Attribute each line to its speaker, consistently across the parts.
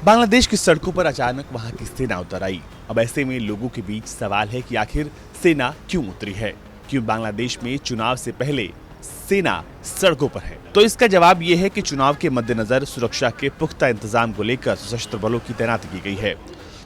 Speaker 1: बांग्लादेश की सड़कों पर अचानक वहां की सेना उतर आई। अब ऐसे में लोगों के बीच सवाल है कि आखिर सेना क्यों उतरी है, क्यों बांग्लादेश में चुनाव से पहले सेना सड़कों पर है। तो इसका जवाब ये है कि चुनाव के मद्देनजर सुरक्षा के पुख्ता इंतजाम को लेकर सशस्त्र बलों की तैनाती की गई है।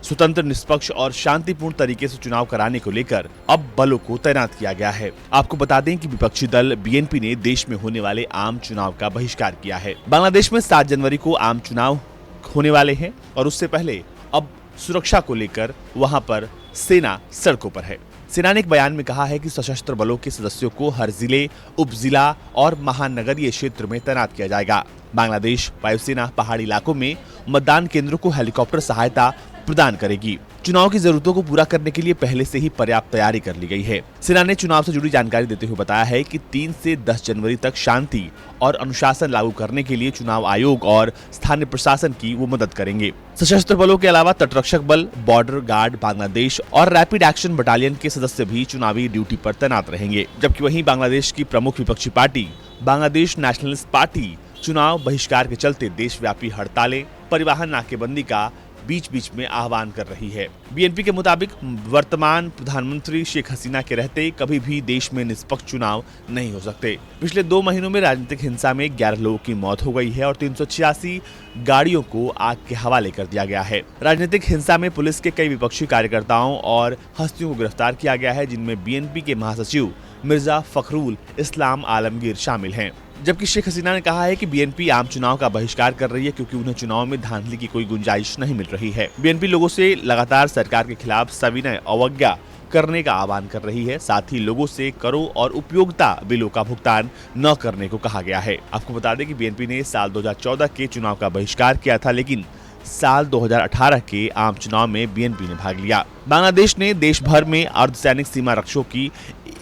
Speaker 1: स्वतंत्र, निष्पक्ष और शांतिपूर्ण तरीके से चुनाव कराने को लेकर अब बलों को तैनात किया गया है। आपको बता दें कि विपक्षी दल बीएनपी ने देश में होने वाले आम चुनाव का बहिष्कार किया है। बांग्लादेश में 7 जनवरी को आम चुनाव होने वाले हैं और उससे पहले अब सुरक्षा को लेकर वहां पर सेना सड़कों पर है। सेना ने एक बयान में कहा है कि सशस्त्र बलों के सदस्यों को हर जिले, उपजिला और महानगरीय क्षेत्र में तैनात किया जाएगा। बांग्लादेश वायुसेना पहाड़ी इलाकों में मतदान केंद्रों को हेलीकॉप्टर सहायता प्रदान करेगी। चुनाव की जरूरतों को पूरा करने के लिए पहले से ही पर्याप्त तैयारी कर ली गई है। सेना ने चुनाव से जुड़ी जानकारी देते हुए बताया है कि 3 से 10 जनवरी तक शांति और अनुशासन लागू करने के लिए चुनाव आयोग और स्थानीय प्रशासन की वो मदद करेंगे। सशस्त्र बलों के अलावा तटरक्षक बल, बॉर्डर गार्ड बांग्लादेश और रैपिड एक्शन बटालियन के सदस्य भी चुनावी ड्यूटी पर तैनात रहेंगे। जबकि वहीं बांग्लादेश की प्रमुख विपक्षी पार्टी बांग्लादेश नेशनलिस्ट पार्टी चुनाव बहिष्कार के चलते देशव्यापी हड़तालें, परिवहन नाकेबंदी का बीच में आह्वान कर रही है। बीएनपी के मुताबिक वर्तमान प्रधानमंत्री शेख हसीना के रहते कभी भी देश में निष्पक्ष चुनाव नहीं हो सकते। पिछले 2 महीनों में राजनीतिक हिंसा में 11 लोगों की मौत हो गई है और 386 गाड़ियों को आग के हवाले कर दिया गया है। राजनीतिक हिंसा में पुलिस के कई विपक्षी कार्यकर्ताओं और हस्तियों को गिरफ्तार किया गया है, जिनमें बीएनपी के महासचिव मिर्जा फखरुल इस्लाम आलमगीर शामिल हैं। जबकि शेख हसीना ने कहा है कि बीएनपी आम चुनाव का बहिष्कार कर रही है क्योंकि उन्हें चुनाव में धांधली की कोई गुंजाइश नहीं मिल रही है। बीएनपी लोगों से लगातार सरकार के खिलाफ सविनय अवज्ञा करने का आह्वान कर रही है। साथ ही लोगों से करों और उपयोगिता बिलों का भुगतान न करने को कहा गया है। आपको बता दें कि बीएनपी ने साल 2014 के चुनाव का बहिष्कार किया था, लेकिन साल 2018 के आम चुनाव में बीएनपी ने भाग लिया। बांग्लादेश ने देश भर में अर्धसैनिक सीमा रक्षकों की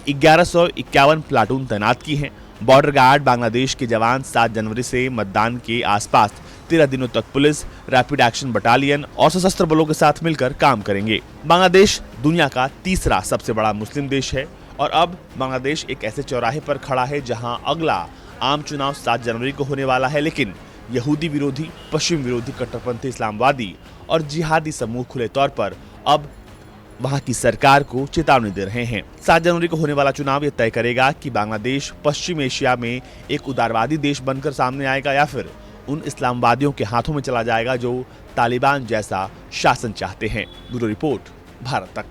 Speaker 1: 1151 प्लाटून तैनात की हैं। बॉर्डर गार्ड बांग्लादेश के जवान 7 जनवरी से मतदान के आसपास 13 दिनों तक पुलिस, रैपिड एक्शन बटालियन और सशस्त्र बलों के साथ मिलकर काम करेंगे। बांग्लादेश दुनिया का तीसरा सबसे बड़ा मुस्लिम देश है और अब बांग्लादेश एक ऐसे चौराहे पर खड़ा है जहां अगला आम चुनाव 7 जनवरी को होने वाला है, लेकिन यहूदी विरोधी, पश्चिम विरोधी, कट्टरपंथी इस्लामवादी और जिहादी समूह खुले तौर पर अब वहां की सरकार को चेतावनी दे रहे हैं। 7 जनवरी को होने वाला चुनाव यह तय करेगा कि बांग्लादेश पश्चिम एशिया में एक उदारवादी देश बनकर सामने आएगा या फिर उन इस्लामवादियों के हाथों में चला जाएगा जो तालिबान जैसा शासन चाहते हैं। ब्यूरो रिपोर्ट, भारत तक।